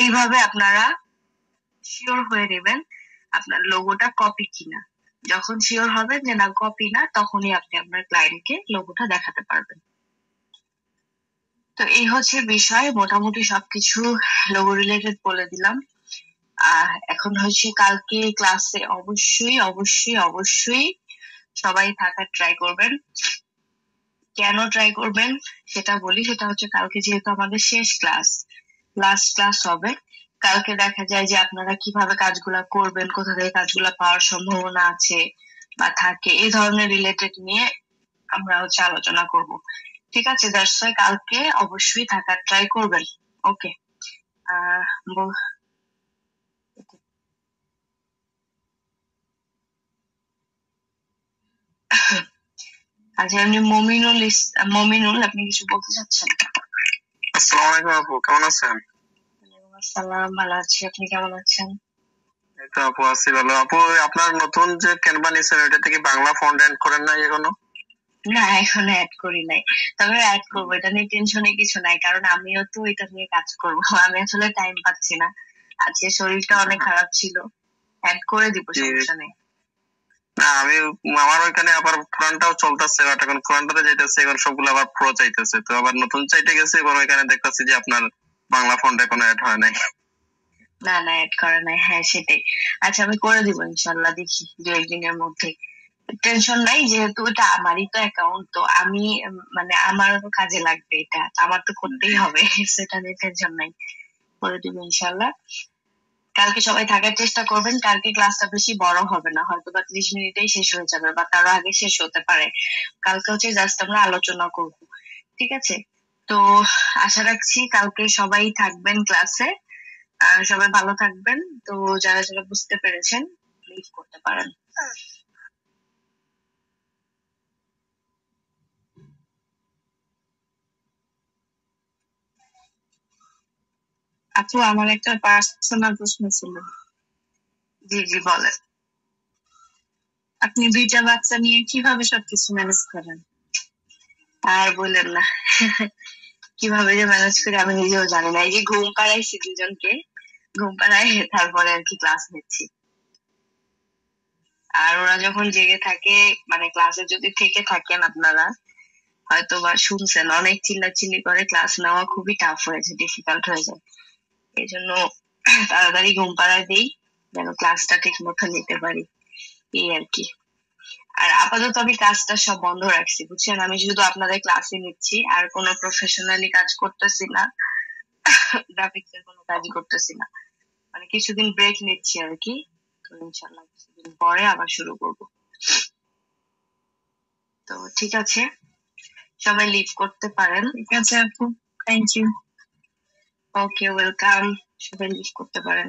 এইভাবে আপনারা শিওর হয়ে নেবেন আপনার লোগোটা কপি কিনা। যখন শিওর হবেন যে না কপি না, তখনই আপনি আপনার ক্লায়েন্টকে লোগোটা দেখাতে পারবেন। তো এই হচ্ছে বিষয়, মোটামুটি সবকিছু লোগো রিলেটেড বলে দিলাম। এখন হচ্ছে কালকে ক্লাসে অবশ্যই অবশ্যই অবশ্যই সবাই থাকার ট্রাই করবেন। কেন ট্রাই করবেন সেটা বলি, সেটা হচ্ছে কালকে যেহেতু আমাদের শেষ ক্লাস, লাস্ট ক্লাস হবে, কালকে দেখা যায় যে আপনারা কিভাবে কাজগুলা করবেন, কোথা থেকে কাজগুলা পাওয়ার সম্ভাবনা আছে বা থাকে, এই ধরনের রিলেটেড নিয়ে আমরা হচ্ছে আলোচনা করব। ঠিক আছে, দ্যাটস ওয়াই কালকে অবশ্যই থাকার ট্রাই করবেন। ওকে। আচ্ছা, এমনি মমিনুল আপনি কিছু বলতে চাচ্ছেন? আসসালামু আলাইকুম আপু, কেমন আছেন? ওয়ালাইকুম আসসালাম, ভালো আছি, আপনি কেমন আছেন? এই তো আপু আছি ভালো। আপু আপনার নতুন যে ক্যানভা নিছেন ওটা থেকে বাংলা ফন্ট এড করেন নাই এখনো? না, এখনো অ্যাড করি নাই, তবে অ্যাড করবো, এটা নিয়ে টেনশনে কিছু নাই, কারণ আমিও তো এটা নিয়ে কাজ করবো। আমি আসলে টাইম পাচ্ছি না, আজকে শরীরটা অনেক খারাপ ছিল। অ্যাড করে দিব, সমস্যা নেই। না আমি আমার ওইখানে আবার পুরানটাও চলতেছে, বাট এখন পুরানটাতে যাইতেছে, এখন সবগুলো আবার প্রো চাইতেছে, তো আবার নতুন চাইতে গেছে, এখন ওইখানে দেখতেছি যে আপনার বাংলা ফন্ট এখনো অ্যাড হয় নাই। না না, অ্যাড করা নাই, হ্যাঁ সেটাই। আচ্ছা, আমি করে দিব ইনশাল্লাহ, দেখি দু একদিনের মধ্যে। টেনশন নাই, যেহেতু এটা আমারই তো অ্যাকাউন্ট, তো আমি মানে আমারও তো কাজে লাগবে, এটা আমার তো করতেই হবে। সেটা নিয়ে টেনশন নাই, করে দিব ইনশাল্লাহ। কালকে সবাই থাকার চেষ্টা করবেন। কালকে ক্লাসটা বেশি বড় হবে না, হয়তো বা 30 মিনিটেই শেষ হয়ে যাবে বা তারও আগে শেষ হতে পারে। কালকে হচ্ছে জাস্ট আমরা আলোচনা করব, ঠিক আছে? তো আশা রাখছি কালকে সবাই থাকবেন ক্লাসে, আর সবাই ভালো থাকবেন। তো যারা যারা বুঝতে পেরেছেন লিভ করতে পারেন। আপু আমার একটা পার্সোনাল প্রশ্ন ছিল। জি জি, বলেন। আপনি 2টা বাচ্চা নিয়ে কিভাবে সবকিছু ম্যানেজ করেন? আর বললেন না, কিভাবে যে ম্যানেজ করি আমি নিজেও জানি না। এই যে ঘুম পাড়াইছি দুজনকে, ঘুম পাড়াই তারপরে আর কি ক্লাস নিচ্ছি। আর ওরা যখন জেগে থাকে, মানে ক্লাসে যদি থেকে থাকেন আপনারা, হয়তো বা শুনছেন, অনেক চিল্লাচিল্লি করে, ক্লাস নেওয়া খুবই টাফ হয়ে যায়, ডিফিকাল্ট হয়ে যায়। এই জন্য তাড়াতাড়ি ঘুম পাড়ায় দেই, যেন ক্লাসটা ঠিক মতো নিতে পারি, এই আর কি। আর আপাতত আমি কাজটা সব বন্ধ রাখছি, বুঝছেন, আমি শুধু আপনাদের ক্লাসে নিচ্ছি, আর কোনো প্রফেশনালি কাজ করতেছি না, গ্রাফিক্স এর কোনো কাজ করতেছি না, মানে কিছুদিন ব্রেক নিচ্ছি আর কি। তো ইনশাল্লাহ কিছুদিন পরে আবার শুরু করব। তো ঠিক আছে, সবাই লিভ করতে পারেন। ঠিক আছে আপু, থ্যাংক ইউ। ওকে, ওয়েলকাম, সবাই লিভ করতে পারেন।